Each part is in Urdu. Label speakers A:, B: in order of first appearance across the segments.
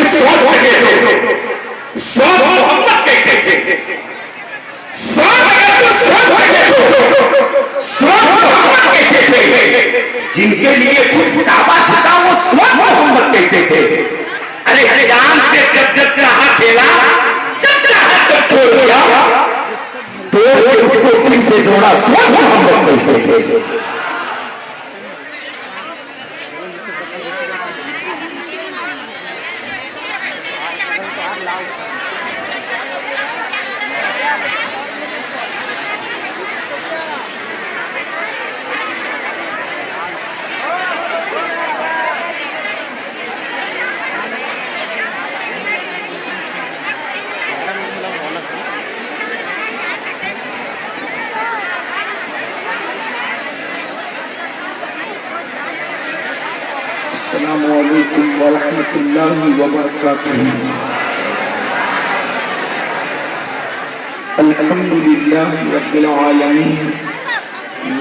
A: سوچ سکے تو سوچ محمد کیسے تھے؟ سوچ اگر تو سوچ سکے تو سوچ محمد کیسے تھے؟ جن کے لیے خود کعبہ چھوٹا وہ سوچ محمد کیسے تھے؟ ارے جان سے جب جب چاہا کھیلا، جب چاہا تب توڑ دیا، توڑ کے اس کو پھر سے جوڑا، سوچ محمد کیسے تھے؟ السلام علیکم ورحمۃ اللہ وبرکاتہ۔ الحمد للہ رب العالمین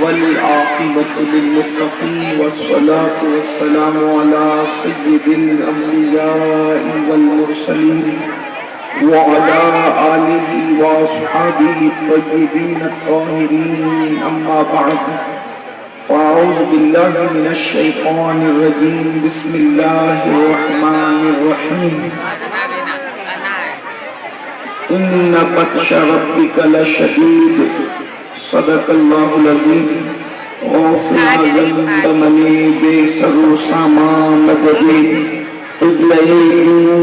A: والعاقبۃ للمتقین والصلاة والسلام علی سید الانبیاء والمرسلین وعلی آلہ واصحابہ الطیبین الطاہرین، اما بعد فاعوذ باللہ من الشیطان الرجیم، بسم اللہ الرحمن الرحیم۔ ان بطش ربک لشدید، صدق اللہ العظیم۔ غافر ذنب منی بے سر و سامان مددی، قبلہ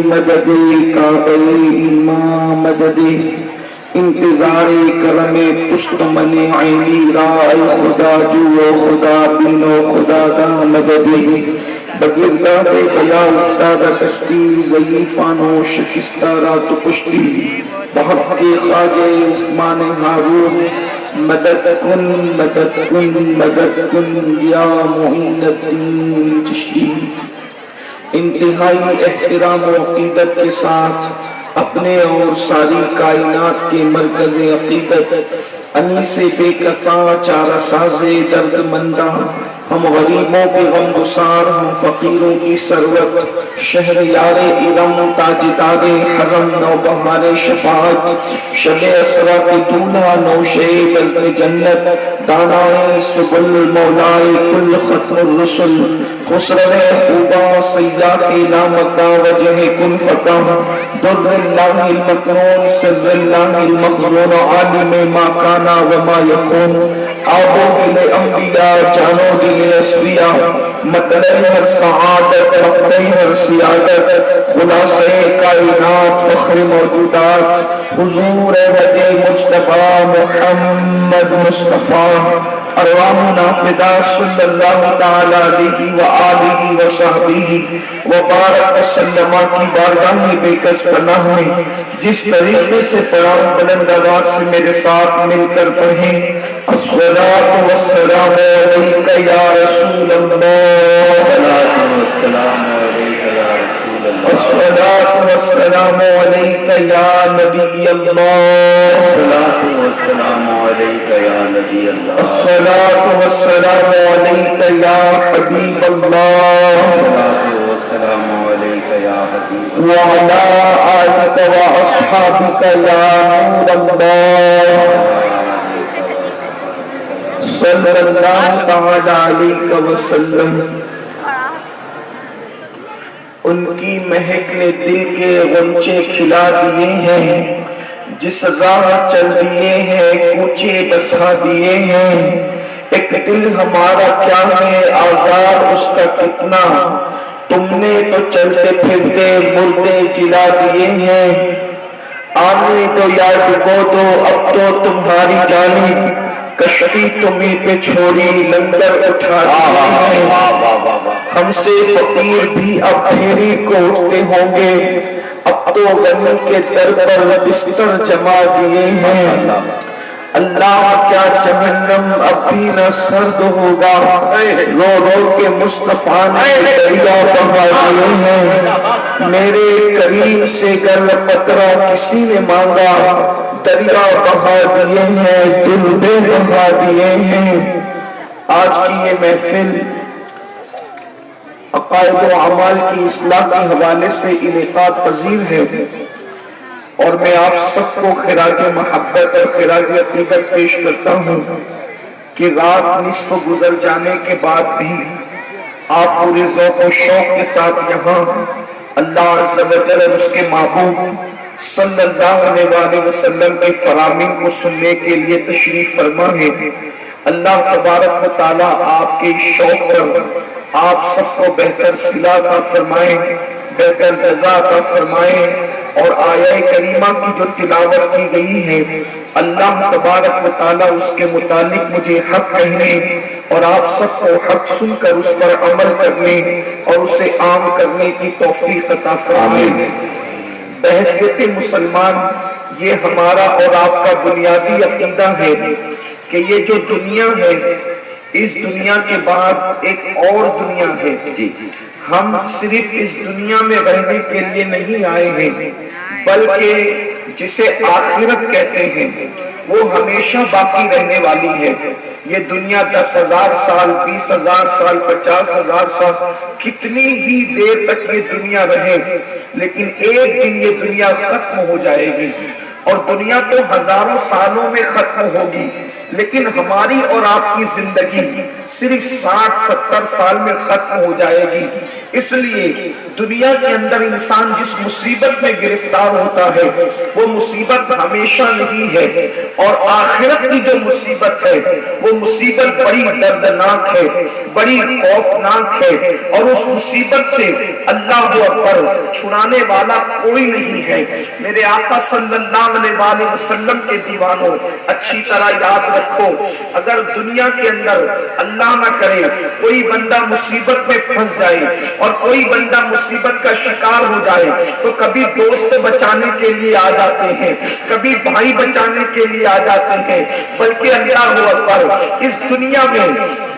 A: مددی کعبہ ایمان مددی، انتظار کرم پشت من عینی رائے خدا جو خدا بین و خدا دا مددی، بگردہ بے بیا افتاد کشتی ضعیفان و شکستہ رات پشتی، بحق کے خواجہ عثمان ہارون مدد کن مدد کن مدد کن یا معین الدین چشتی۔ انتہائی احترام و عقیدت کے ساتھ اپنے اور ساری کائنات کے مرکز عقیدت انیس بے کساں چارہ ساز درد مندہ، ہم غریبوں کے غم گسار، ہم فقیروں کی ثروت، شہر یار ارم تاجدار حرم نوبہار شفاعت، شب اسرا کے دولہا نوشے بزم جنت، دانائے سبل مولائے کل ختم الرسل، خسرو خوبا سیاح لامکا وجہ کن فقہ، در اللہ المکنون سر اللہ المخزون، عالم ما کانا وما یکون، آبو دل انبیاء جانو دل اسفیاء، مطلع ہر سعادت مقدع ہر سیادت، خلاصہ کائنات فخر موجودات، حضور ود مجتبی محمد مصطفیٰ، ارواحنا فدا صلی اللہ تعالی علیہ وآلہ وصحبہ وبارک وسلم کی بارگاہ بے کس پناہ میں جس طریقے سے پڑھاؤں بلند آواز سے میرے ساتھ مل کر پڑھیں۔ الصلاۃ والسلام علیک یا رسول اللہ، الصلاۃ والسلام علیک یا رسول اللہ، الصلاۃ والسلام علیک یا نبی اللہ، الصلاۃ والسلام علیک یا نبی اللہ، الصلاۃ والسلام علیک یا حبیب اللہ، الصلاۃ والسلام علیک یا حبیب اللہ، وعلی آلک واصحابک یا نور اللہ، صلی اللہ تعالی علیہ وسلم۔ ان کی مہک نے دل کے غنچے کھلا دیے ہیں، جس راہ چل دیے ہیں کوچے بسا دیے ہیں، ایک دل ہمارا کیا ہے آزار اس کا کتنا، تم نے تو چلتے پھرتے مردے جلا دیے ہیں، آنے دو یا ڈبو دو اب تو تمہاری جانب، کشتی تمہیں پہ چھوڑی لنگر اٹھا دیے ہیں، ہم سے فقیر بھی اب پھیری کو اٹھتے ہوں گے، اب تو غنی کے در پر بستر جما دیے ہیں، اللہ کیا جہنم اب بھی نہ سرد ہوگا، رو رو کے مصطفیٰ نے دریا بہا دیے ہیں، میرے کریم سے گر قطرہ کسی نے مانگا، دریا بہا دیے ہیں دل بہا دیے ہیں۔ آج کی یہ محفل عقائد و اعمال کی اصلاح کے حوالے سے انعقاد پذیر ہے، اور میں آپ سب کو خراج محبت اور خراج عقیدت پیش کرتا ہوں کہ رات نصف گزر جانے کے بعد بھی آپ پورے ذوق و شوق کے ساتھ یہاں اللہ عز و جل اور اس کے محبوب صلی اللہ علیہ وسلم کی فرامین کو سننے کے لیے تشریف فرما ہے۔ اللہ تبارک و تعالیٰ آپ کے شوق پر آپ سب کو بہتر صلہ عطا فرمائے، بہتر جزا عطا فرمائے، اور آیہ کریمہ کی جو تلاوت کی گئی ہے اللہ تبارک و تعالیٰ اس کے متعلق مجھے حق کہنے اور آپ سب کو حق سن کر اس پر عمل کرنے اور اسے عام کرنے کی توفیق عطا فرمائے۔ بحیثیت مسلمان یہ ہمارا اور آپ کا بنیادی عقیدہ ہے کہ یہ جو دنیا ہے اس دنیا کے بعد ایک اور دنیا ہے۔ ہم صرف اس دنیا میں رہنے کے لیے نہیں آئے ہیں، بلکہ جسے آخرت کہتے ہیں وہ ہمیشہ باقی رہنے والی ہے۔ یہ دنیا 10,000 سال، 20,000 سال، 50,000 سال، کتنی ہی دیر تک یہ دنیا رہے، لیکن ایک دن یہ دنیا ختم ہو جائے گی، اور دنیا تو ہزاروں سالوں میں ختم ہوگی، لیکن ہماری اور آپ کی زندگی صرف 60-70 سال میں ختم ہو جائے گی۔ اس لیے دنیا کے اندر انسان جس مصیبت میں گرفتار ہوتا ہے وہ مصیبت ہمیشہ نہیں ہے، اور آخرت کی جو مصیبت ہے وہ مصیبت بڑی دردناک ہے، بڑی خوفناک ہے، اور اس مصیبت سے اللہ اکبر چھڑانے والا کوئی نہیں ہے۔ میرے آقا صلی اللہ علیہ وسلم کے دیوانوں، اچھی طرح یاد رکھو، اگر دنیا کے اندر اللہ نہ کرے کوئی بندہ مصیبت میں پھنس جائے اور کوئی بندہ مصیبت کا شکار ہو جائے تو کبھی دوست بچانے کے لیے آ جاتے ہیں، کبھی بھائی بچانے کے لیے آ جاتے ہیں، بلکہ اللہ اکبر اس دنیا میں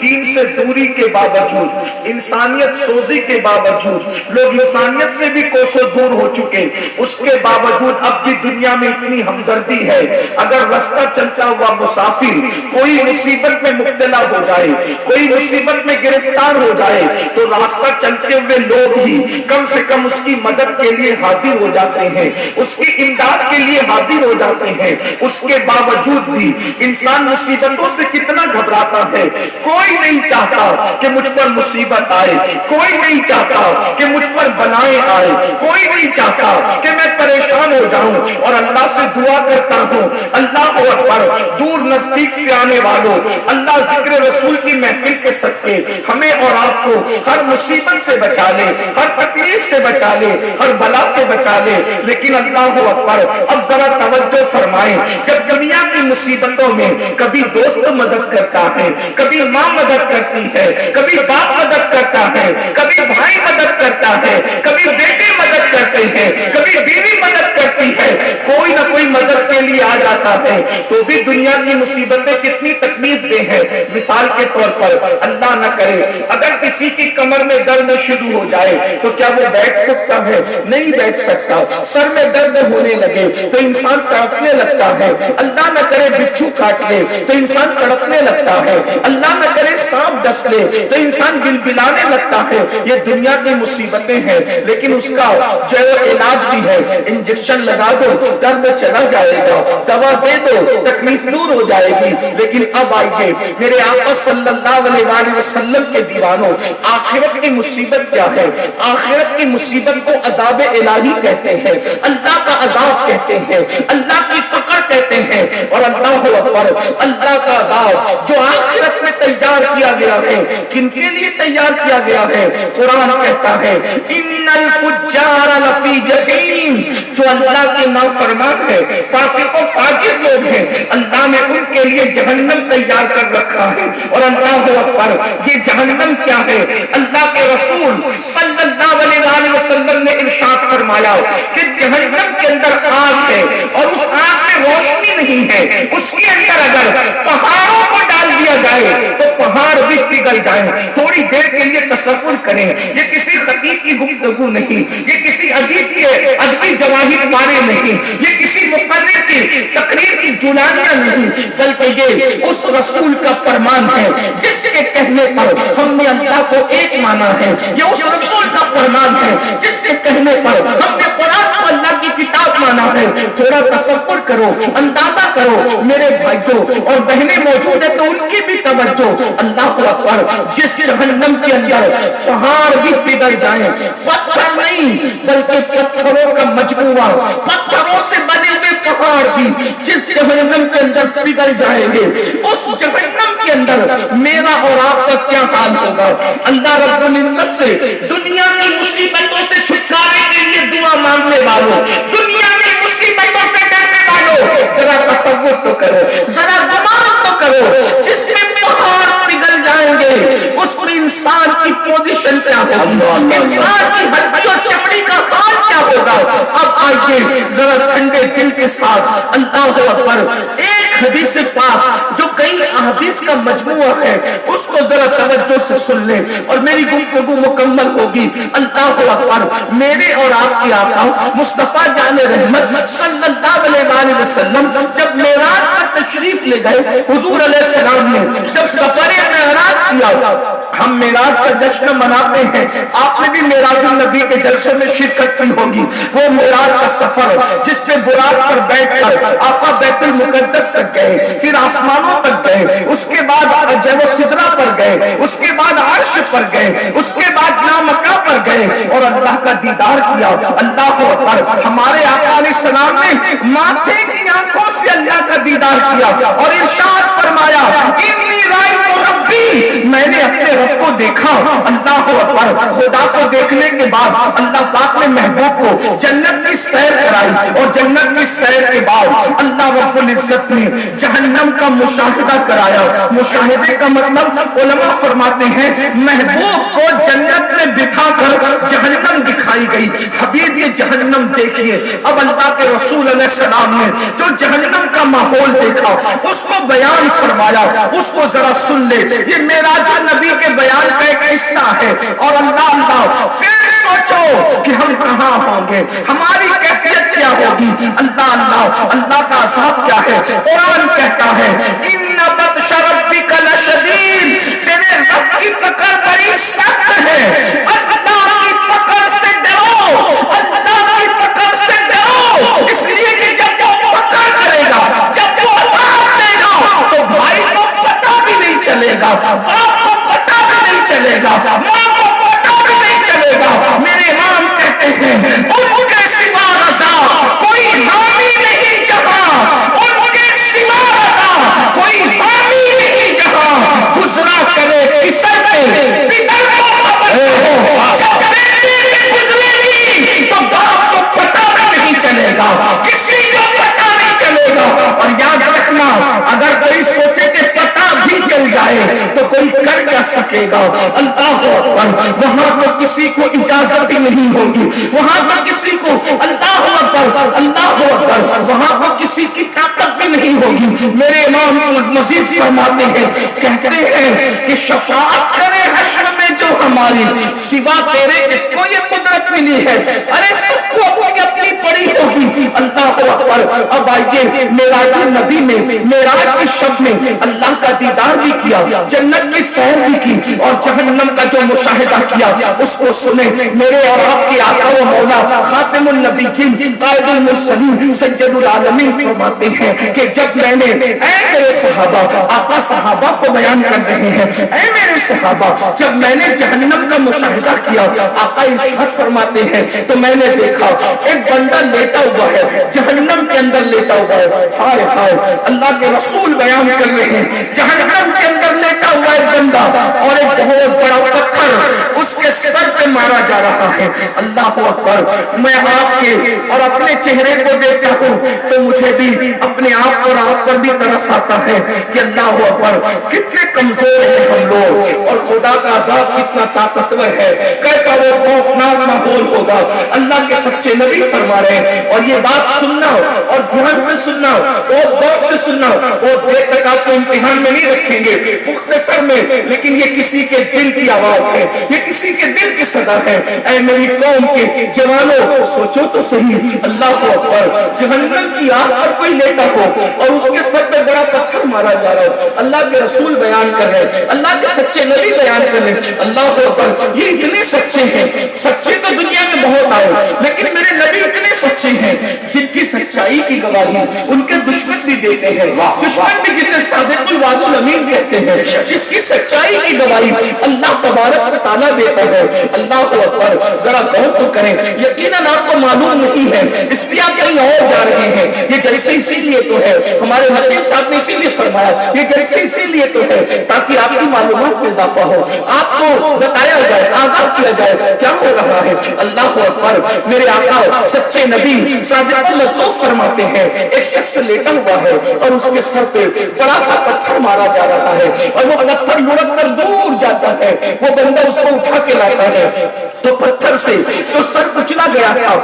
A: دین سے دوری کے باوجود، انسانیت سوزی کے باوجود، لوگ انسانیت سے بھی کوسوں دور ہو چکے، اس کے باوجود اب بھی دنیا میں اتنی ہمدردی ہے۔ اگر رستہ چلتا ہوا مسافر کوئی مصیبت میں مبتلا ہو جائے، کوئی مصیبت میں گرفتار ہو جائے، تو راستہ چلتے ہوئے لوگ ہی کم سے کم اس کی مدد کے لیے حاضر ہو جاتے ہیں، اس کی امداد کے لیے حاضر ہو جاتے ہیں۔ اس کے باوجود بھی انسان مصیبتوں سے کتنا گھبراتا ہے۔ کوئی نہیں چاہتا کہ مجھ پر مصیبت آئے، کوئی نہیں چاہتا کہ مجھ پر بلائیں آئے، کوئی نہیں چاہتا کہ میں پریشان ہو جاؤں، اور اللہ سے دعا کرتا ہوں اللہ اکبر، دور نزدیک سے آنے والوں، اللہ ذکر رسول کی محفل کے صدقے ہمیں اور آپ کو ہر مصیبت سے بچا لے، ہر تکلیف سے بچا لے، ہر بلا سے بچا لے۔ لیکن اللہ اکبر، اب ذرا توجہ فرمائیں، جب دنیا کی مصیبتوں میں کبھی دوست مدد کرتا ہے، کبھی ماں مدد کرتی ہے، کبھی باپ مدد کرتا ہے، کبھی بھائی مدد کرتا ہے، کبھی بیٹے مدد کرتے ہیں، کبھی بیوی مدد کرتی ہے، کوئی نہ کوئی مدد کے لیے آ جاتا ہے، تو بھی دنیا کی مصیبتیں کتنی تکلیف دہ ہیں۔ مثال کے طور پر اللہ نہ کرے اگر کسی کی کمر میں درد شروع ہو جائے تو کیا وہ بیٹھ سکتا ہے؟ نہیں بیٹھ سکتا۔ سر میں درد ہونے لگے تو انسان تڑپنے لگتا ہے۔ اللہ نہ کرے بچھو کاٹ لے تو انسان تڑپنے لگتا ہے۔ اللہ نہ کرے سانپ ڈس لے تو انسان بلبلانے لگتا ہے۔ یہ دنیا کی مصیبتیں ہیں، لیکن اس کا جو علاج بھی ہے، انجیکشن لگا دو درد چلا جائے گا، دوا دے دو تکلیف دور ہو جائے گی۔ لیکن اب آئیے میرے آقا صلی اللہ علیہ وسلم کے دیوانوں، آخرت کی مصیبت کیا ہے؟ آخرت کی مصیبت کو عذاب الہی کہتے ہیں، اللہ کا عذاب کہتے ہیں، اللہ کی پکڑ کہتے ہیں، اور اللہ اکبر، اللہ کا عذاب جو آخرت میں تیار کیا گیا ہے، کن کے لیے تیار کیا گیا ہے؟ قرآن کہتا ہے ان الفجار لفی جحیم، جو اللہ کے نافرمان ہے، فاسق و فاجر لوگ ہیں، اللہ نے ان کے لیے جہنم تیار کر رکھا ہے۔ اور اللہ اکبر، یہ جہنم کیا ہے؟ اللہ کے رسول صلی اللہ علیہ وسلم نے ارشاد فرمایا کہ جہنم کے اندر آگ ہے، اور اس آگ میں روشنی نہیں ہے، اس کے اندر اگر پہاڑوں کو ڈال دیا جائے تو پہاڑ بھی پگھل جائے. تھوڑی دیر کے لیے تصور کریں, یہ کسی خطیب کی گفتگو نہیں, یہ کسی ادیب کے ادبی جواہر بارے نہیں, یہ کسی مقرر کی تقریر کی جولانیاں نہیں, بلکہ یہ اس رسول کا فرمان ہے جس کے کہنے پر ہم نے اللہ کو ایک مانا ہے. یہ اس رسول کا فرمان ہے جس کے کہنے پر ہم نے قرآن کو اللہ کی کتاب مانا ہے. تھوڑا تصور کرو, اندازہ کرو میرے بھائیوں اور بہنیں موجود ہیں تو ان کی بھی توجہ. اللہ اکبر, جس جہنم کے اندر پہاڑ بھی پگھل جائیں, پتھر نہیں بلکہ پتھروں کا مجموعہ, پتھروں سے بنے ہوئے پہاڑ بھی جس جہنم کے اندر پگھل جائیں گے, اس جہنم کے اندر میرا اور آپ کا کیا حال ہوگا. اللہ رب العزت سے دنیا کی مصیبتوں سے چھٹکارے کے لیے دعا مانگنے والوں, دنیا کی مصیبتوں سے ڈرنے والوں, ذرا تصور تو کرو, ذرا گمان تو کرو, جس میں پہاڑ پگھل جائیں گے اس میں انسان کی پوزیشن کیا ہوگی, انسان کی ہڈی اور چمڑی کا حال کیا ہوگا. اب آئیے ذرا ٹھنڈے دل کے ساتھ اللہ اکبر ایک حدیث پاک جو کئی احادیث کا مجموعہ ہے اس کو ذرا توجہ سے سن لیں اور میری گفتگو مکمل ہوگی. اللہ اکبر, میرے اور آپ کے آقا مصطفیٰ جان رحمت صلی اللہ علیہ وسلم جب معراج پر تشریف لے گئے, حضور علیہ السلام نے جب سفر معراج کیا, ہم معراج کا جشن مناتے ہیں, آپ نے بھی معراج النبی کے جلسے میں شرکت کی ہوگی. وہ معراج کا سفر جس پہ براق پر بیٹھ کر آقا بیت المقدس تک گئے, پھر آسمانوں تک گئے, اس کے بعد جب سدرہ پر گئے, اس کے بعد عرش پر گئے, اس کے بعد لامکہ پر گئے اور اللہ کا دیدار کیا. اللہ اکبر, ہمارے آقا علیہ السلام نے ماتھے کی آنکھوں سے اللہ کا دیدار کیا اور ارشاد فرمایا انی رأیت ربی, میں نے اپنے رب کو دیکھا. اللہ اکبر, خدا کو دیکھنے کے بعد اللہ پاک نے محبوب کو جنت کی سیر کرائی اور جنت کی سیر کے بعد اللہ رب العزت نے جہنم کا مشاہدہ کرایا. مشاہدے کا مطلب علماء فرماتے ہیں محبوب کو جنت میں بٹھا کر جہنم دکھائی گئی. حبیب یہ جہنم دیکھیے. اب اللہ کے رسول علیہ السلام نے جو جہنم کا ماحول دیکھا اس کو بیان فرمایا, اس کو ذرا سن لے. یہ معراج النبی کے بیان کا ایک حصہ ہے. اور اللہ پھر سوچو کہ ہم کہاں ہوں گے, ہماری کیفیت کیا ہوگی. اللہ کا عذاب کیا ہے. قرآن کہتا ہے ان بطش ربک لشدید, تیرے رب کی پکڑ بڑی سخت ہے. اللہ کی پکڑ سے ڈرو, اللہ کی پکڑ سے ڈرو, اس لیے کہ جب وہ پکڑ کرے گا, جب وہ عذاب دے گا تو بھائی کو پتہ بھی نہیں چلے گا, باپ کو پتہ بھی نہیں چلے گا, ماں کو پتہ بھی نہیں چلے گا. میرے امام کہتے ہیں ان کے سوا رضا کوئی حامی نہیں جہاں, ان کے سوا رضا کوئی حامی نہیں جہاں. گزرا کرے پسر کے پدر کو خبر ہو, جب بیٹی بھی گزرے گی تو باپ کو پتہ بھی نہیں چلے گا, کسی کو پتہ نہیں چلے گا. اور یاد رکھنا اگر کوئی سوچے کہ پتہ بھی چل جائے تو کوئی کر کیا سکے گا. اللہ اکبر, وہاں تو کسی کو اجازت ہی نہیں ہوگی, وہاں تو کسی کو اللہ اکبر, اللہ اکبر, وہاں تو کسی کی طاقت بھی نہیں ہوگی. میرے امام مزید فرماتے ہیں, کہتے ہیں کہ شفاعت کرے حشر میں جو ہماری, سوا تیرے اس کو یہ قدرت ملی ہے. ارے سب کو اپنی اپنی پڑی ہوگی. اللہ اکبر. اب آئیے معراج النبی میں معراج کی شب میں اللہ کا دیدار بھی کیا, جنت کی سیر بھی کی اور جہنم کا جو مشاہدہ کیا اس کو سنے. میرے اور آپ کے آقا و مولا خاتم النبیین قائد المرسلین سید العالمین فرماتے ہیں کہ جب میں نے, اے میرے صحابہ, آقا صحابہ کو بیان کر رہے ہیں, اے میرے صحابہ, جب میں نے جہنم کا مشاہدہ کیا, آقا ارشاد فرماتے ہیں تو میں نے دیکھا ایک بندہ لیٹا ہوا ہے, جہنم کے اندر لیٹا ہوا ہے. ہائے ہائے, اللہ کے رسول بیان کر رہے ہیں جہنم کے اندر لیٹا ہوا ایک بندہ اور ایک بہت بڑا پتھر اس کے سر پہ مارا جا رہا ہے. اللہ اکبر. میں آپ کے اور اپنے چہرے کو دیکھتا ہوں تو مجھے بھی اپنے آپ اور آپ پر بھی ترس آتا ہے کہ اللہ اکبر, کتنے کمزور ہیں ہم لوگ اور خدا کا عذاب کتنا طاقتور ہے. کیسا وہ خوفناک ماحول ہوگا. اللہ کے سچے نبی فرما رہے ہیں اور یہ بات سننا اور دھیان سے سننا اور غور سے سننا، اور دیر تک آپ کو امتحان میں نہیں رکھیں گے مختصر میں، لیکن یہ کسی کے دل کی آواز ہے، یہ کسی کے دل کی صدا ہے۔ اے میری قوم کے جوانوں، سوچو تو صحیح، اللہ اکبر، جہنم کی آگ پر کوئی لیٹا ہو اور اس کے سر پہ بڑا پتھر مارا جا رہا ہو، اللہ کے رسول بیان کر رہے ہیں، اللہ کے سچے نبی بیان کر رہے ہیں، اللہ اکبر، یہ اتنے سچے ہیں، سچے تو دنیا میں بہت آئے لیکن میرے نبی اتنے سچے ہیں جن کی سچائی کی گواہی ان کے دشمن بھی دیتے ہیں، دشمن بھی جسے صادق الوعد الامین کہتے ہیں، جس کی سچائی کی گواہی اللہ تبارک و تعالیٰ دیتا ہے۔ اللہ اکبر، ذرا غور تو کریں، یقیناً آپ کو معلوم نہیں ہے اس لیے آپ کہیں اور جا رہے ہیں، یہ جلسے اسی لیے تو ہے، ہمارے حکیم صاحب نے اسی لیے فرمایا یہ جلسے اسی لیے تو ہے تاکہ آپ کی معلومات میں اضافہ ہو، آپ کو بتایا جائے، آگاہ کیا جائے کیا ہو رہا ہے۔ اللہ اکبر، میرے آقا سچے نبی صادق المصدوق فرماتے ہیں ایک شخص لیٹا ہوا ہے اور اس کے سر پہ بڑا سا پتھر مارا جا رہا ہے اور وہ پتھر لڑک کر دور جاتا ہے، وہ بندہ اس کو اٹھا کے لاتا ہے تو پتھر سے جو سر کچلا گیا تھا،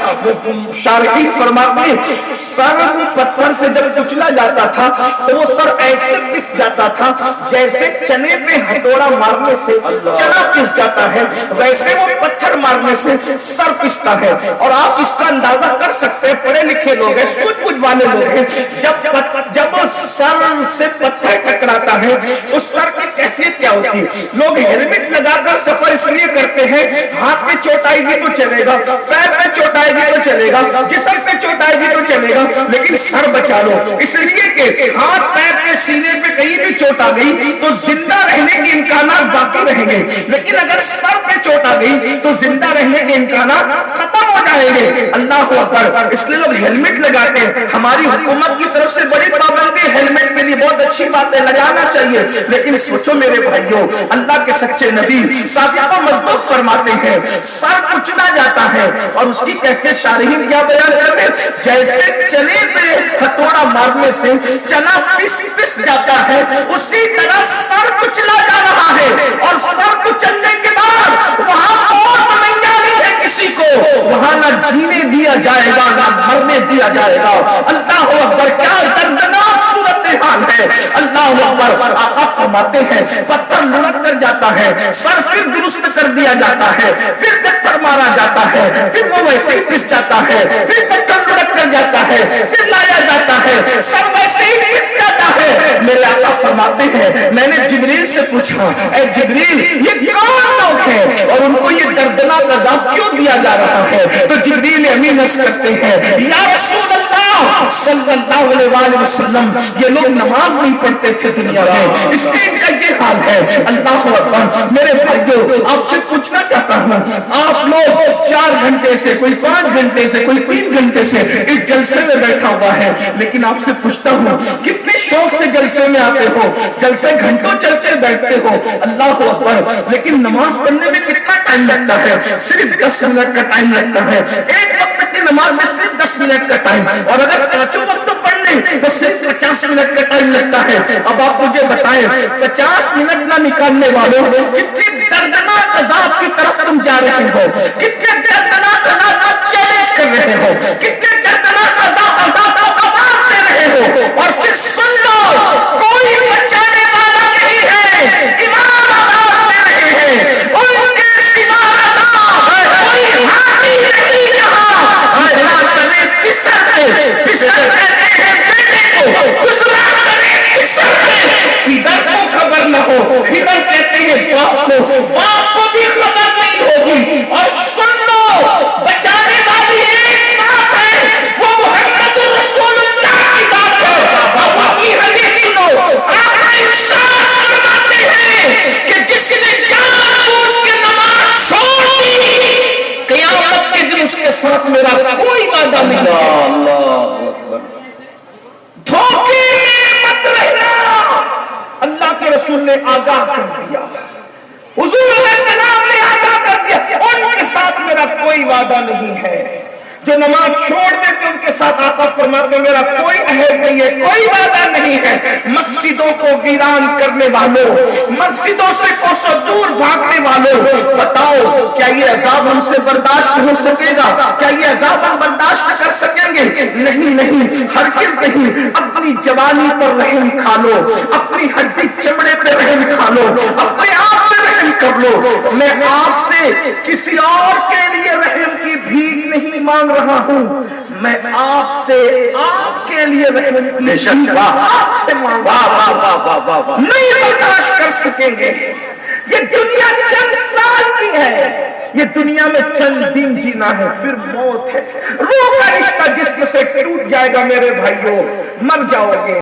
A: شارحین فرماتے ہیں سر پتھر سے جب کچلا جاتا تھا تو وہ سر ایسے پس جاتا تھا جیسے چنے پہ ہتھوڑا مارنے سے چنا پس جاتا ہے، ویسے وہ پتھر مارنے سے سر پستا ہے۔ اور آپ اس کا اندازہ کر سکتے ہیں، پڑھے لکھے لوگ ہیں، سوچ بوجھ والے لوگ ہیں، جب سر سے پتھر ٹکراتا ہے اس سر کی کیفیت کیا ہوتی ہے؟ لوگ ہیلمٹ لگا کر سفر اس لیے کرتے ہیں ہاتھ پہ چوٹ آئے گی تو چلے گا، پیر پہ چوٹ آئے گی تو چلے گا، جسم پہ چوٹ آئے گی تو چلے گا، لیکن سر بچا لو، اس لیے کہ ہاتھ پیر پہ سینے پہ کہیں بھی چوٹ آ گئی تو زندہ رہنے کے امکانات باقی رہیں گے، لیکن اگر سر پہ چوٹ آ گئی تو زندہ رہنے کے امکانات ختم ہو جائیں گے۔ اللہ اکبر، اس لیے لوگ ہیلمٹ لگاتے ہیں، ہماری حکومت کی طرف سے بڑی پابندی ہیلمٹ کے لیے، بہت اچھی بات ہے، لگانا چاہیے، لیکن سوچو میرے بھائیوں، اللہ کے سچے نبی صادق و مصدوق فرماتے ہیں سر کچلا جاتا ہے اور اس کی کیفیت شارحین کیا بیان کرتے ہیں، جیسے چنے پہ ہتھوڑا مارنے سے چنا پس جاتا ہے اسی طرح سر کچلا جا رہا ہے، اور سر کچلنے کے بعد وہاں موت نہیں جانی ہے کسی کو، وہاں نہ جینے دیا جائے گا نہ مرنے دیا جائے گا۔ اللہ اکبر، کیا دردناک صورتحال ہے۔ اللہ اکبر، آقا فرماتے ہیں پتھر لڑک کر جاتا ہے، سر پھر درست کر دیا جاتا ہے، پھر پتھر مارا جاتا ہے، پھر وہ ویسے ہی پس جاتا ہے، پھر پتھر لڑک کر جاتا ہے، پھر لایا جاتا ہے، سر ویسے ہی پس جاتا ہے۔ میرے آقا فرماتے ہیں میں نے جبریل سے پوچھا اے جبریل یہ کون لوگ ہیں اور ان کو یہ دردناک عذاب کیوں دیا جا رہا ہے؟ تو جبریل امین عرض کرتے ہیں یا رسول اللہ صلی اللہ علیہ وآلہ وسلم یہ لوگ نماز نہیں پڑھتے تھے دنیا میں، اس لیے ان کا یہ حال ہے۔ اللہ اکبر، میرے بھائیوں آپ سے پوچھنا چاہتا ہوں، آپ لوگ 4 گھنٹے سے، کوئی 5 گھنٹے سے، کوئی 3 گھنٹے سے اس جلسے میں بیٹھا ہوا ہے، لیکن آپ سے پوچھتا ہوں کتنے شوق سے جلسے میں آتے ہو، جلسے گھنٹوں چلتے بیٹھتے ہو، اللہ اکبر، لیکن نماز پڑھنے میں کتنا ٹائم لگتا ہے؟ صرف 10 منٹ کا ٹائم لگتا ہے، ایک وقت کی نماز میں صرف 10 منٹ کا ٹائم، اور اگر پانچوں وقت پڑھ لیں تو صرف 50 منٹ کا ٹائم لگتا ہے۔ اب آپ مجھے بتائیں 50 منٹ نہ نکالنے والوں کتنی دردناک عذاب کی طرف تم جا رہے ہو، کتنے دردناک عذاب آپ چیلنج کر رہے ہو، کتنے دردناک عذاب کو آواز دے رہے ہو، اور پھر سن لو کوئی بچانے والا نہیں ہے، امام آواز دے رہے ہیں ان کے سوا عذاب کوئی حامی نہیں جہاں گزرا کرے پسر کہتے ہیں بیٹے کو، گزرا کرے پسر پدر کو خبر نہ ہو، پدر کہتے ہیں باپ کو، باپ کو بھی خبر نہیں ہوگی، اور سن لو بچانے والی ایک بات ہے وہ محمد رسول اللہ کی بات ہے، اب ان کی حدیث سنو، آقا ارشاد فرماتے ہیں کہ جس نے جان بوجھ کے نماز چھوڑ دی قیامت کے دن اس کے ساتھ میرا کوئی وعدہ نہیں ہے۔ دھوکے میں مت رہنا، اللہ کے رسول نے آگاہ کر دیا، حضور علیہ السلام نے آگاہ کر دیا ان کے ساتھ میرا کوئی وعدہ نہیں ہے۔ جو نماز چھوڑ دیتے ان کے ساتھ آقا فرماتے میرا کوئی عہد نہیں ہے، کوئی وعدہ نہیں ہے۔ مسجدوں کو ویران کرنے والوں، مسجدوں سے کوسوں دور بھاگنے والوں، بتاؤ کیا یہ عذاب ہم سے برداشت ہو سکے گا؟ کیا یہ عذاب ہم برداشت کر سکیں گے؟ گے نہیں نہیں ہرگز نہیں. اپنی جوانی پر رحم کھا لو, اپنی ہڈی چمڑے پہ رحم کھا لو, اپنے آپ پہ رحم کر لو. میں آپ سے کسی اور کے لیے رحم کی بھیک نہیں مانگ رہا ہوں, میں آپ سے آپ کے لیے رحم کی بھیک آپ سے مانگ رہا ہوں. نہیں برداشت کر سکیں گے. یہ دنیا چند سال کی ہے, یہ دنیا میں چند دن جینا ہے, پھر موت ہے. روح کا رشتہ جسم سے ٹوٹ جائے گا میرے بھائیوں, مر جاؤ گے.